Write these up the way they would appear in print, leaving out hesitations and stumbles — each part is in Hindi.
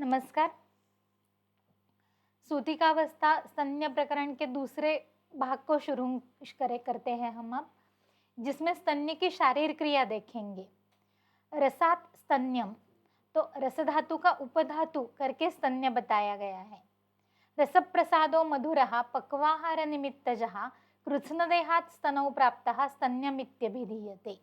नमस्कार। सूतिकावस्था स्तन्य प्रकरण के दूसरे भाग को शुरू करते हैं हम अब, जिसमें स्तन्य की शारीर क्रिया देखेंगे। रसात स्तन्यम, तो रस धातु का उपधातु करके स्तन्य बताया गया है। रस प्रसादो मधुरः पक्वाहार निमित्तजः कृत्स्नदेहात् स्तनौ प्राप्तः स्तन्यमित्यभिधीयते।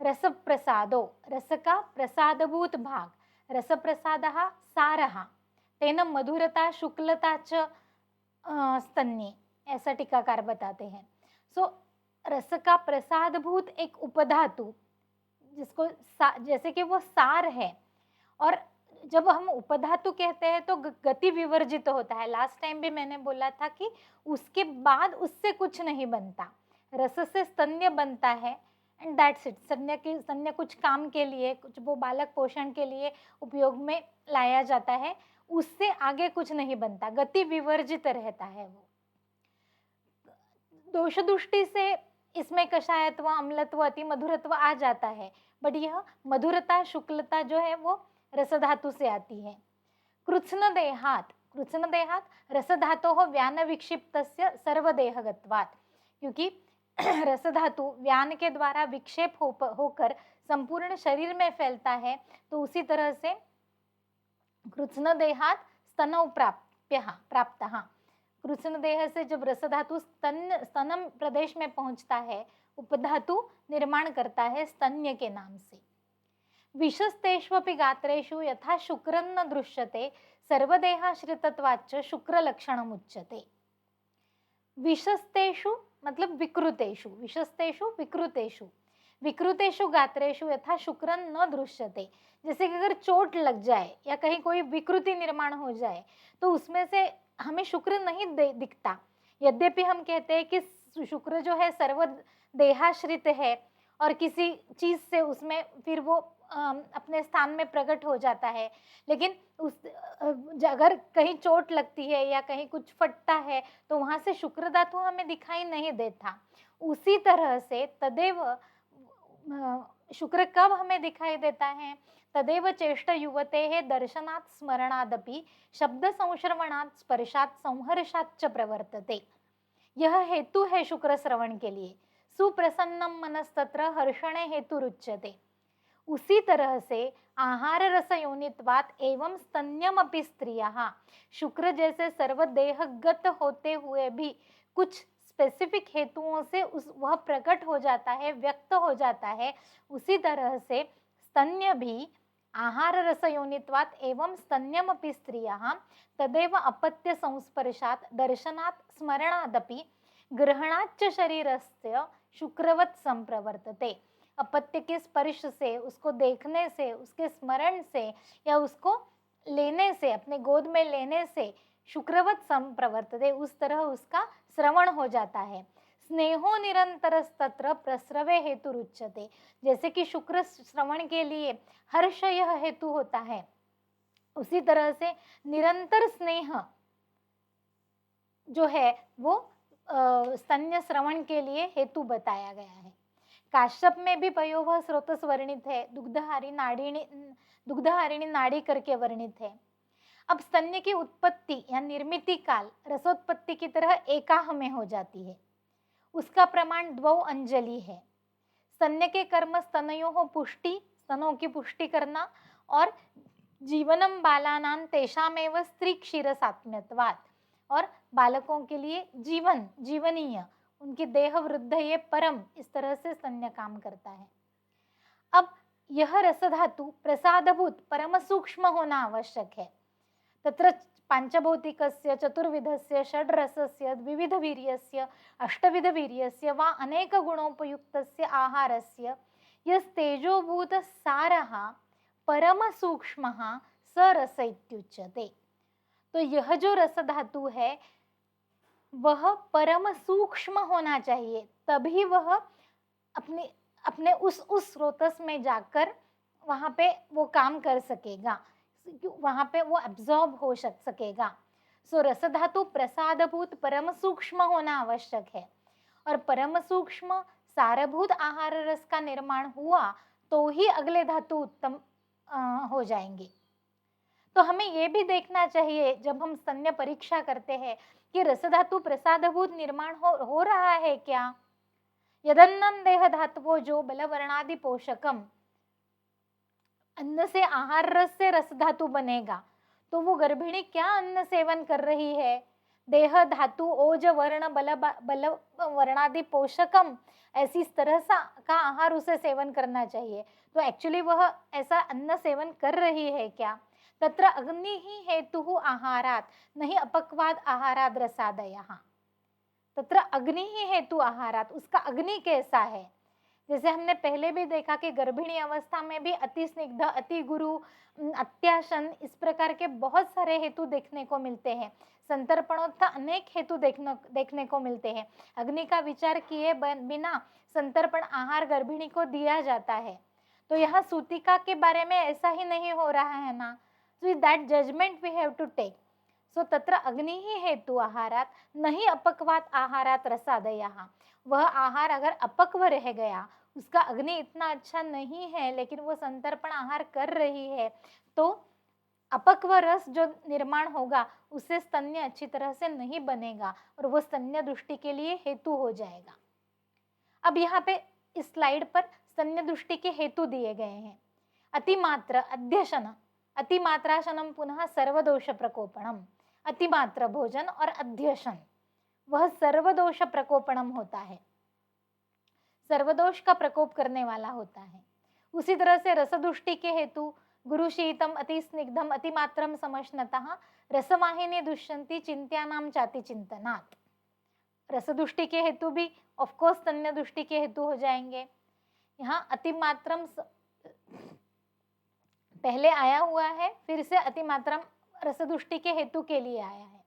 रस प्रसादो, रस का प्रसादभूत भाग, रस प्रसादः सारः, तेन मधुरता शुक्लता च स्तन्ये, ऐसा टीकाकार बताते हैं। सो रस का प्रसादभूत एक उपधातु, जिसको जैसे कि वो सार है, और जब हम उपधातु कहते हैं तो गति विवर्जित होता है। लास्ट टाइम भी मैंने बोला था कि उसके बाद उससे कुछ नहीं बनता, रस से स्तन्य बनता है एंड दैट्स इट। स्तन्य कुछ काम के लिए, कुछ वो बालक पोषण के लिए उपयोग में लाया जाता है, उससे आगे कुछ नहीं बनता, गति विवर्जित रहता है वो। दोष दृष्टि से इसमें कषायत्व, अम्लत्व, अति मधुरत्व आ जाता है, बट यह मधुरता शुक्लता जो है वो रस धातु से आती है। कृत्स्न देहात रस धातोः व्यान विक्षिप्तस्य सर्वदेहगत्वात्, क्योंकि रस धातु व्यान के द्वारा विक्षेप होकर संपूर्ण शरीर में फैलता है, तो उसी तरह से कृत्स्न देहात स्तनौ प्राप्तः, कृत्स्न देह से जब रस धातु स्तनम प्रदेश में पहुंचता है, उपधातु निर्माण करता है स्तन्य के नाम से। विशस्तेष्वपि गात्रेषु यथा शुक्रं न दृश्यते सर्वदेहाश्रितत्वाच्च शुक्रलक्षणम् उच्यते। विशस्तेषु मतलब विकृतेषु, विशस्तेषु विकृतेषु, विकृतेषु गात्रेषु यथा शुक्रं न दृश्यते, जैसे कि अगर चोट लग जाए या कहीं कोई विकृति निर्माण हो जाए तो उसमें से हमें शुक्र नहीं दिखता। यद्यपि हम कहते हैं कि शुक्र जो है सर्व देहाश्रित है और किसी चीज से उसमें फिर वो अपने स्थान में प्रकट हो जाता है, लेकिन अगर कहीं चोट लगती है या कहीं कुछ फटता है तो वहां से शुक्र धातु हमें दिखाई नहीं देता। उसी तरह से तदेव शुक्र कब हमें दिखाई देता है? तदेव चेष्ट युवते दर्शनात् स्मरणादपि शब्द संश्रवणात् स्पर्शात् संहर्षाच्च प्रवर्तते। यह हेतु है शुक्र श्रवण के लिए। सुप्रसन्नम मनस्तत्र हर्षणे हेतु रुच्यते। उसी तरह से आहार रस योनित्वात् एवं स्तन्यम अपि स्त्रियः, शुक्र जैसे सर्वदेहगत होते हुए भी कुछ स्पेसिफिक हेतुओं से वह प्रकट हो जाता है, व्यक्त हो जाता है। उसी तरह से स्तन्य भी आहार रस योनित्वात् एवं स्तन्यम अपि स्त्रियः तदेव अपत्य संस्पर्शात् दर्शनात् स्मरणादपि ग्रहणाच्च शरीरस्य शुक्रवत् संप्रवर्तते। अपत्य के स्पर्श से, उसको देखने से, उसके स्मरण से या उसको लेने से, अपने गोद में लेने से शुक्रवत संप्रवर्तते, उस तरह उसका श्रवण हो जाता है। स्नेहो निरंतरस्तत्र प्रस्रवे हेतु रुच्यते, जैसे कि शुक्र श्रवण के लिए हर्ष यह हेतु होता है, उसी तरह से निरंतर स्नेह जो है वो स्तन्य श्रवण के लिए हेतु बताया गया है। काश्यप में भी पयोवह स्रोतस वर्णित है, दुग्धहारिणी नाड़ी करके वर्णित है। अब स्तन्य की उत्पत्ति या निर्मिति काल रसोत्पत्ति की तरह एकाह में हो जाती है। उसका प्रमाण द्वौ अंजलि है। स्तन्य के कर्म स्तनयोः पुष्टि, स्तनों की पुष्टि करना, और जीवनम बालानां तेषामेव स्त्री क्षीर सात्म्यत्वात्, और बालकों के लिए जीवन, जीवनीय, उनकी देह वृद्ध ये परम, इस तरह से स्तन्य काम करता है। अब यह रस धातु प्रसादभूत परम सूक्ष्म होना आवश्यक है। तत्र पांचभौतिकस्य, चतुर्विधस्य, षड्रसस्य, द्विविधवीर्यस्य, अष्टविधवीर्यस्य वा अनेक गुणोपयुक्तस्य आहारस्य यस्तेजोभूत सारः परम सूक्ष्मः स रस इत्युच्यते। तो यह जो रस धातु है वह परम सूक्ष्म होना चाहिए, तभी वह अपने उस स्रोतस में जाकर वहां पे वो काम कर सकेगा, वहां पे वो एब्जॉर्ब हो सकेगा। सो रस धातु प्रसादभूत परम सूक्ष्म होना आवश्यक है, और परम सूक्ष्म सारभूत आहार रस का निर्माण हुआ तो ही अगले धातु उत्तम हो जाएंगे। तो हमें ये भी देखना चाहिए जब हम स्तन्य परीक्षा करते हैं कि रसधातु प्रसादभूत निर्माण हो रहा है क्या। यदन्नं देह धातुवो जो बलवर्णादि पोषकम, अन्न से आहार रस से रस धातु बनेगा, तो वो गर्भिणी क्या अन्न सेवन कर रही है। देह धातु ओज वर्ण बल वर्णादि पोषकम, ऐसी तरह सा का आहार उसे सेवन करना चाहिए। तो एक्चुअली वह ऐसा अन्न सेवन कर रही है क्या। तत्र अग्नि ही हेतु आहारात नहीं अपक्वाद आहाराद रसादयः। तत्र अग्नि ही हेतु आहारात, उसका अग्नि कैसा है। जैसे हमने पहले भी देखा कि गर्भिणी अवस्था में भी अति स्निग्ध, अति गुरु, अत्याशन, इस प्रकार के बहुत सारे हेतु देखने को मिलते हैं। संतर्पणोत्था अनेक हेतु देखने को मिलते हैं। अग्नि का विचार किए बिना संतर्पण आहार गर्भिणी को दिया जाता है। तो यहाँ सूतिका के बारे में ऐसा ही नहीं हो रहा है ना। So that judgement we have to take. So तत्र अग्नि ही हेतु आहारात नहीं अपक्वात आहारात रसादयः। वह आहार अगर अपक्व रह गया, उसका अग्नि इतना अच्छा नहीं है, लेकिन वो संतर्पण आहार कर रही है, तो अपक्व रस जो निर्माण होगा उससे स्तन्य अच्छी तरह से नहीं बनेगा और वो स्तन्य दृष्टि के लिए हेतु हो जाएगा। अब यहाँ पे इस स्लाइड पर स्तन्य दृष्टि के हेतु दिए गए हैं। अतिमात्र अध्यशन, अतिमात्राशनम पुनः सर्वदोष प्रकोपणम। अतिमात्र भोजन और अध्यशन वह सर्वदोष प्रकोपणम होता है, सर्वदोष का प्रकोप करने वाला होता है। उसी तरह से रसदुष्टि के हेतु गुरु शीतम अति स्निग्धम अतिमात्रम समश्नतः रसवाहिनी दुष्यंती चिंत्यानाम चाति चिंतनात्। रसदुष्टि के हेतु भी ऑफकोर्स स्तन्य दृष्टि के हेतु हो जाएंगे। यहाँ अतिमात्रम पहले आया हुआ है, फिर से अतिमात्रम रसदुष्टि के हेतु के लिए आया है।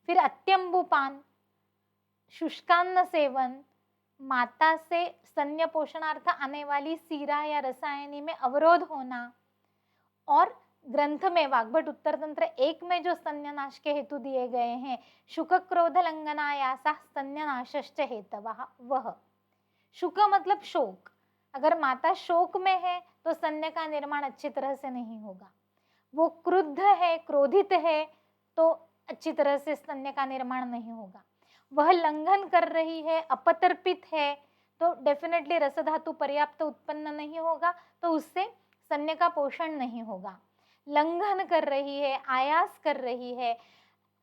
फिर अत्यंबुपान, शुष्कान्न सेवन, माता से स्तन्य पोषणार्थ आने वाली सीरा या रसायनी में अवरोध होना, और ग्रंथ में वाग्भट उत्तर तंत्र 1 में जो स्तन्यनाश के हेतु दिए गए हैं, शुक क्रोध लंघनायासा स्तन्यनाशश्च हेतवः। वह शुक मतलब शोक, अगर माता शोक में है तो स्तन्य का निर्माण अच्छी तरह से नहीं होगा। वो क्रुद्ध है, क्रोधित है, तो अच्छी तरह से स्तन्य का निर्माण नहीं होगा। वह लंघन कर रही है, अपतर्पित है, तो डेफिनेटली रसधातु पर्याप्त उत्पन्न नहीं होगा, तो उससे स्तन्य का पोषण नहीं होगा। लंघन कर रही है, आयास कर रही है,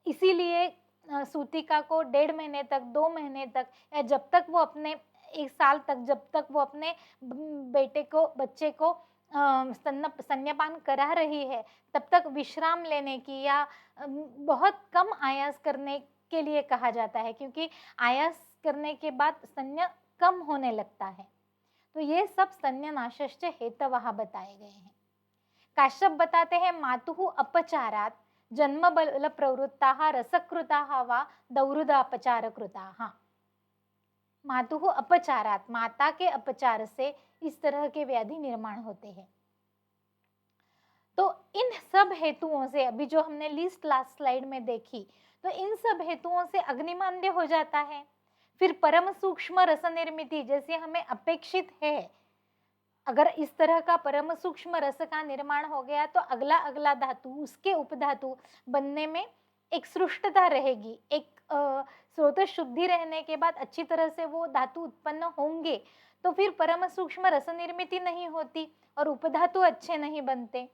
इसीलिए सूतिका को 1.5 महीने तक, 2 महीने तक, या जब तक वो अपने 1 साल तक, जब तक वो अपने बच्चे को स्तन्यपान करा रही है, तब तक विश्राम लेने की या बहुत कम आयास करने के लिए कहा जाता है, क्योंकि आयास करने के बाद स्तन्य कम होने लगता है। तो ये सब स्तन्यनाशश्च हेतवः बताए गए हैं। काश्यप बताते हैं मातुः अपचारात् जन्म बल प्रवृत्ताः रसकृताः वा दौरुदापचारकृताः। मातुः अपचारात्, माता के अपचार से इस तरह के व्याधि निर्माण होते हैं। तो इन सब हेतुओं से, अभी जो हमने लिस्ट लास्ट स्लाइड में देखी, तो इन सब हेतुओं से अग्निमांद्य हो जाता है। फिर परम सूक्ष्म रस निर्मिति जैसे हमें अपेक्षित है, अगर इस तरह का परम सूक्ष्म रस का निर्माण हो गया तो अगला अगला धातु, उसके उपधातु बनने में एक सृष्टता रहेगी, एक स्रोत शुद्धि रहने के बाद अच्छी तरह से वो धातु उत्पन्न होंगे, तो फिर परम सूक्ष्म रस निर्मिति नहीं होती और उपधातु अच्छे नहीं बनते।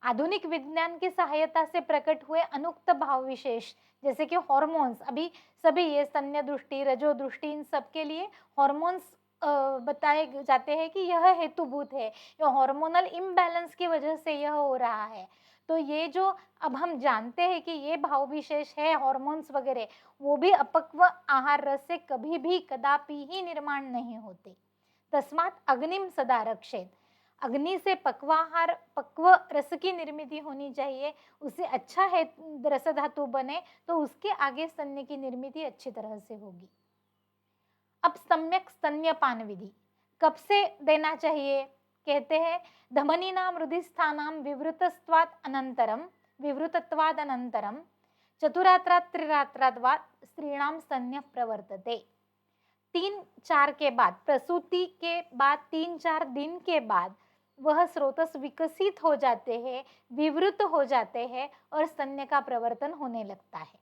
आधुनिक विज्ञान की सहायता से प्रकट हुए अनुक्त भाव विशेष जैसे कि हॉर्मोन्स, अभी सभी ये स्तन्य दृष्टि, रजो दृष्टि, इन सब के लिए हॉर्मोन्स बताए जाते हैं कि यह हेतुभूत है, यह हार्मोनल इम्बैलेंस की वजह से यह हो रहा है। तो ये जो अब हम जानते हैं कि ये भाव विशेष है, हॉर्मोन्स वगैरह, वो भी अपक्व आहार रस से कभी भी कदापि ही निर्माण नहीं होते। तस्मात् अग्निम सदा रक्षेत, अग्नि से पक्वाहार, पक्व रस की निर्मिति होनी चाहिए, उससे अच्छा है रस धातु बने तो उसके आगे स्तन्य की निर्मिति अच्छी तरह से होगी। अब सम्यक स्तन्यपान विधि कब से देना चाहिए, कहते हैं धमनीनां हृदिस्थानां विवृतत्वाद अनंतरम चतुरात्रात् त्रिरात्रात् वा स्त्रीणां स्तन्यः प्रवर्तते। 3-4 के बाद, प्रसूति के बाद 3-4 दिन के बाद वह स्रोतस विकसित हो जाते हैं, विवृत हो जाते हैं और स्तन्य का प्रवर्तन होने लगता है।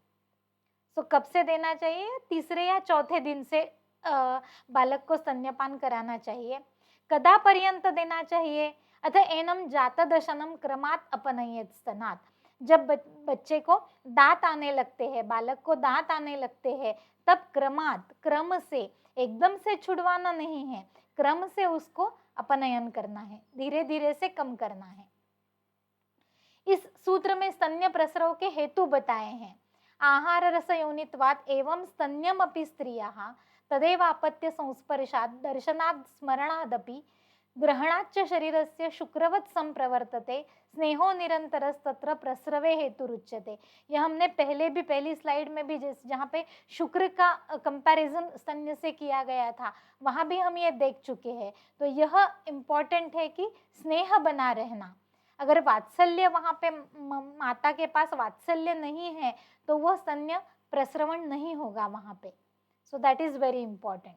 तो कब से देना चाहिए? तीसरे या चौथे दिन से बालक को स्तन्यपान कराना चाहिए। कदा पर्यंत देना चाहिए? अथ एनम जातदशनम क्रमात् अपनयेत् स्तनात्। जब बच्चे को दांत आने लगते हैं, बालक को दांत आने लगते हैं, तब क्रमात्, क्रम से, एकदम से छुड़वाना नहीं है, क्रम से उसको अपनयन करना है, धीरे धीरे से कम करना है। इस सूत्र में स्तन्य प्रसरव के हेतु बताए हैं। आहार रस योनित्वात् एवं स्तन्यम अपि स्त्रियः तदेवापत्य संस्पर्शात् दर्शनात् स्मरणादपि ग्रहणाच्च शरीरस्य शुक्रवत् संप्रवर्तते स्नेहो निरंतरस्तत्र प्रसरवे हेतुरुच्यते। यह हमने पहले भी, पहली स्लाइड में भी जहाँ पे शुक्र का कंपैरिजन स्तन्य से किया गया था, वहाँ भी हम ये देख चुके हैं। तो यह इम्पॉर्टेंट है कि स्नेह बना रहना। अगर वात्सल्य वहाँ पे माता के पास वात्सल्य नहीं है तो वह स्तन्य प्रसरवण नहीं होगा वहाँ पे। So that is very important.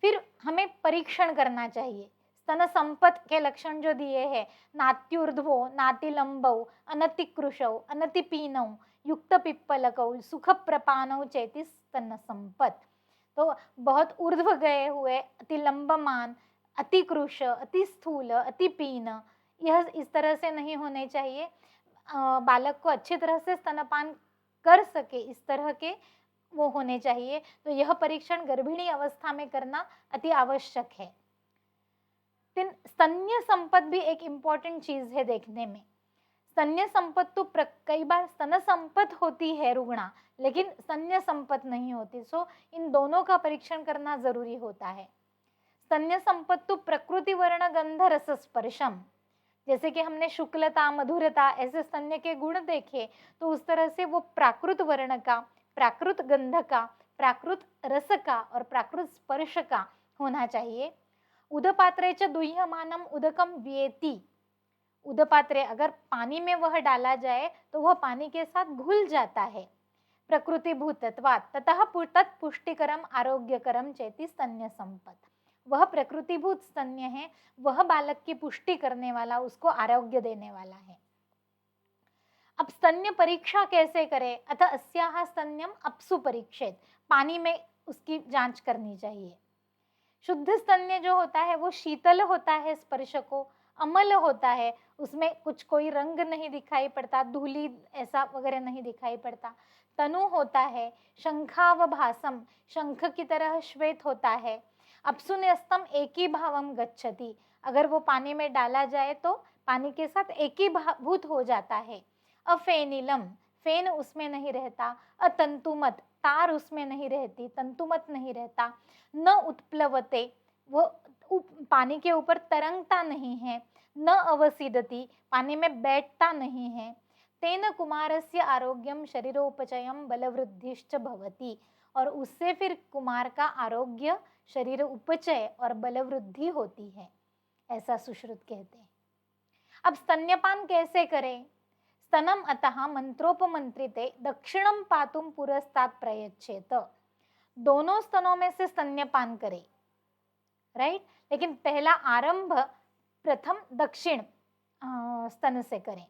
फिर हमें परीक्षण करना चाहिए। स्तन संपत के लक्षण जो दिए हैं, नात्युर्ध्वो नातिलंबौ अनतिकृशौ अनतिपीनौ युक्त पिप्पलकौ सुख प्रपानौ चेति स्तन संपत। तो बहुत ऊर्ध्व गए हुए, अति लंबमान, अतिकृश, अति स्थूल, अति पीन, यह इस तरह से नहीं होने चाहिए। बालक को अच्छी तरह से स्तनपान कर सके इस तरह के वो होने चाहिए। तो यह परीक्षण गर्भिणी अवस्था में करना अति आवश्यक है। स्तन्य संपत भी एक इम्पॉर्टेंट चीज है देखने में। स्तन्य संपत तो कई बार स्तन संपत होती है रुग्णा, लेकिन स्तन्य संपत नहीं होती। सो इन दोनों का परीक्षण करना जरूरी होता है। स्तन्य संपत तो प्रकृति वर्ण गंध रस स्पर्शम, जैसे कि हमने शुक्लता, मधुरता ऐसे स्तन्य के गुण देखे, तो उस तरह से वो प्राकृत वर्ण का, प्राकृत गंध का, प्राकृत रस का और प्राकृत स्पर्श का होना चाहिए। उदपात्रे च दुह्यमानम उदकम व्येति। उदपात्रे, अगर पानी में वह डाला जाए तो वह पानी के साथ घुल जाता है। प्रकृति भूतत्वात् ततः तत्पुष्टिकरम आरोग्यकरम चेति स्तन्य संपत। वह प्रकृतिभूत स्तन्य है, वह बालक की पुष्टि करने वाला, उसको आरोग्य देने वाला है। अब स्तन्य परीक्षा कैसे करें? अतः अस्याः स्तन्यम अपसु परीक्षेत। पानी में उसकी जांच करनी चाहिए। शुद्ध स्तन्य जो होता है वो शीतल होता है, स्पर्श को अमल होता है, उसमें कुछ कोई रंग नहीं दिखाई पड़ता, धूली ऐसा वगैरह नहीं दिखाई पड़ता। तनु होता है शंखावभासम, शंख की तरह श्वेत होता है। अपसुन्यस्तम एकीभावम गच्छति, अगर वो पानी में डाला जाए तो पानी के साथ एकीभूत हो जाता है। अफेनिलम, फेन उसमें नहीं रहता। अतंतुमत, तार उसमें नहीं रहती, तंतुमत नहीं रहता। न उत्प्लवते, वो पानी के ऊपर तरंगता नहीं है। न अवसिदति, पानी में बैठता नहीं है। तेन कुमारस्य आरोग्यम शरीरोपचयम बलवृद्धिश्च भवति, और उससे फिर कुमार का आरोग्य, शरीर उपचय और बलवृद्धि होती है, ऐसा सुश्रुत कहते हैं। अब स्तन्यपान कैसे करें? स्तनम अतः मंत्रोपमंत्रिते दक्षिणम पातुम पुरस्तात् प्रयच्छेत। दोनों स्तनों में से स्तन्यपान करें, राइट। लेकिन पहला आरंभ प्रथम दक्षिण स्तन से करें।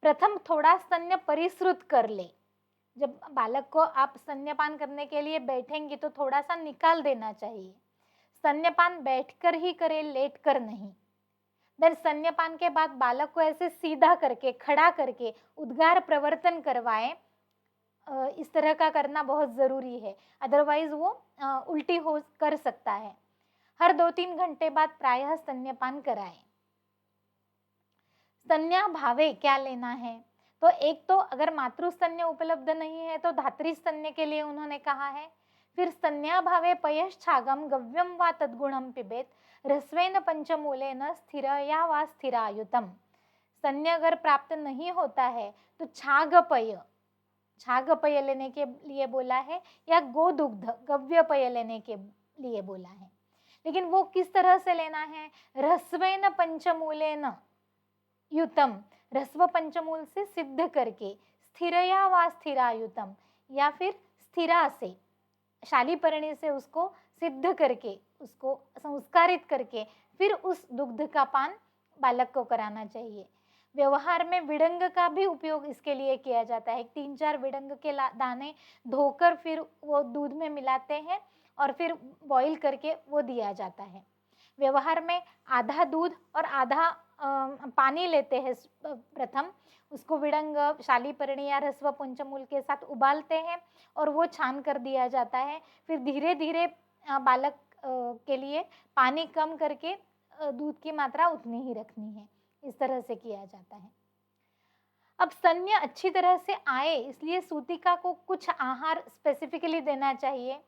प्रथम थोड़ा स्तन्य परिश्रुत कर ले। जब बालक को आप स्तन्यपान करने के लिए बैठेंगी तो थोड़ा सा निकाल देना चाहिए। स्तन्यपान बैठकर ही करें, लेटकर नहीं। देन स्तन्यपान के बाद बालक को ऐसे सीधा करके, खड़ा करके उद्गार प्रवर्तन करवाएं। इस तरह का करना बहुत जरूरी है, अदरवाइज वो उल्टी हो कर सकता है। हर 2-3 घंटे बाद प्रायः स्तन्यपान कराएं। स्तन्या भावे क्या लेना है? तो एक तो अगर मातृस्तन्य उपलब्ध नहीं है तो धात्री स्तन्य के लिए उन्होंने कहा है। फिर स्तन्या भावे पयश्छागम गव्यम वा तद्गुणम पिबेत ह्रस्वेन पंचमूलेन स्थिर या वा स्थिरायुतम। स्तन्य अगर प्राप्त नहीं होता है तो छागपय, छागपय लेने के लिए बोला है, या गोदुग्ध गव्यपय लेने के लिए बोला है। लेकिन वो किस तरह से लेना है? ह्रस्वेन पंचमूलेन युतम, ह्रस्व पंचमूल से सिद्ध करके, स्थिरया वा स्थिरायुतम, या फिर स्थिरा से, शालीपर्णी से उसको सिद्ध करके, उसको संस्कारित करके फिर उस दुग्ध का पान बालक को कराना चाहिए। व्यवहार में विडंग का भी उपयोग इसके लिए किया जाता है। 3-4 विडंग के दाने धोकर फिर वो दूध में मिलाते हैं और फिर बॉईल करके वो दिया जाता है। व्यवहार में आधा दूध और आधा पानी लेते हैं प्रथम, उसको विडंग, शालीपर्णी या रस्व पंचमूल के साथ उबालते हैं और वो छान कर दिया जाता है। फिर धीरे धीरे बालक के लिए पानी कम करके दूध की मात्रा उतनी ही रखनी है। इस तरह से किया जाता है। अब स्तन्य अच्छी तरह से आए इसलिए सूतिका को कुछ आहार स्पेसिफिकली देना चाहिए।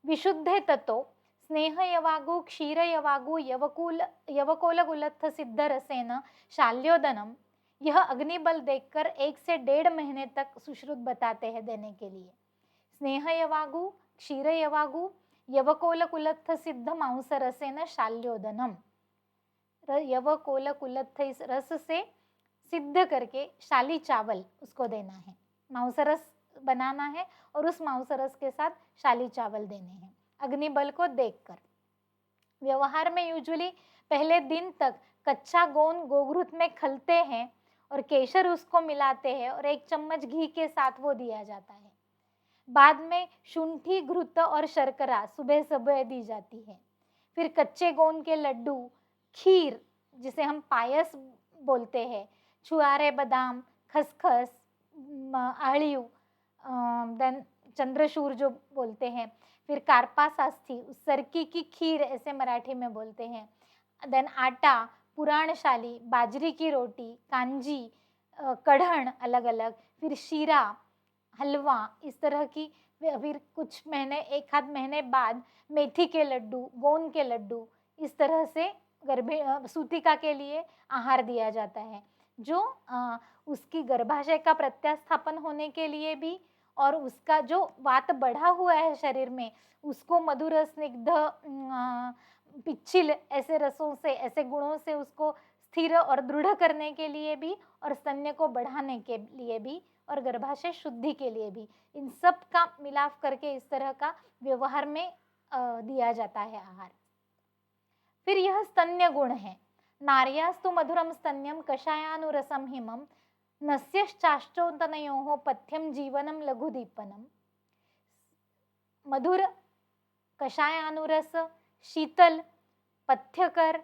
विशुद्धे ततो स्नेह यवागु क्षीर यवागु यवकोल गुलत्थ सिद्ध रसेन शाल्योदनम, यह अग्निबल देखकर 1 से 1.5 महीने तक सुश्रुत बताते हैं देने के लिए। स्नेह यवागु, क्षीर यवागु, यवकोल कुलत्थ सिद्ध मांस रसेन शाल्योदनम, यवकोल कुलत्थ इस रस से सिद्ध करके शाली चावल उसको देना है। मांसरस बनाना है और उस मांसरस के साथ शाली चावल देने हैं अग्निबल को देखकर। व्यवहार में यूजुअली पहले दिन तक कच्चा गोंद गोघृत में खलते हैं और केसर उसको मिलाते हैं और 1 चम्मच घी के साथ वो दिया जाता है। बाद में शुंठी, घृत और शर्करा सुबह सुबह दी जाती है। फिर कच्चे गोंद के लड्डू, खीर जिसे हम पायस बोलते हैं, छुआरे बादाम, खसखस, आड़ियू, देन चंद्रशूर जो बोलते हैं, फिर कार्पासास्थी, उस सरकी की खीर ऐसे मराठी में बोलते हैं, देन आटा, पुराणशाली, बाजरी की रोटी, कांजी, कढ़ण अलग अलग, फिर शीरा, हलवा, इस तरह की। फिर कुछ महीने, 1-आध महीने बाद मेथी के लड्डू, गोंद के लड्डू, इस तरह से सूतिका के लिए आहार दिया जाता है, जो उसकी गर्भाशय का प्रत्यास्थापन होने के लिए भी और उसका जो वात बढ़ा हुआ है शरीर में उसको मधुर, स्निग्ध, पिच्छिल ऐसे रसों से, ऐसे गुणों से उसको स्थिर और दृढ़ करने के लिए भी और स्तन्य को बढ़ाने के लिए भी और गर्भाशय शुद्धि के लिए भी, इन सब का मिलाप करके इस तरह का व्यवहार में दिया जाता है आहार। फिर यह स्तन्य गुण है। नार्यास्तु मधुरम स्तन्यम कषायानुरसम हिमम नस्यश्चाश्चोतनयोः पथ्यम जीवनम लघुदीपनम। मधुर, कषायानुरस, शीतल, पथ्यकर,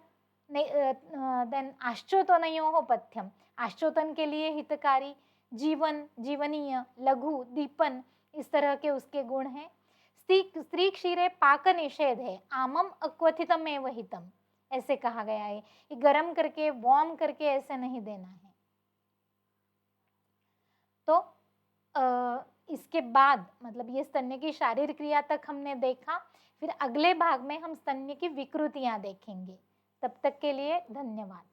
देन आश्चोतनयोः पथ्यम, आश्चोतन के लिए हितकारी, जीवन, जीवनीय, लघु, दीपन, इस तरह के उसके गुण हैं। स्त्री क्षीरे पाक निषेध है, आमम अक्वथितम एव हितम, ऐसे कहा गया है। ये गरम करके, वार्म करके ऐसे नहीं देना है। तो इसके बाद मतलब ये स्तन्य की शारीरिक क्रिया तक हमने देखा। फिर अगले भाग में हम स्तन्य की विकृतियां देखेंगे। तब तक के लिए धन्यवाद।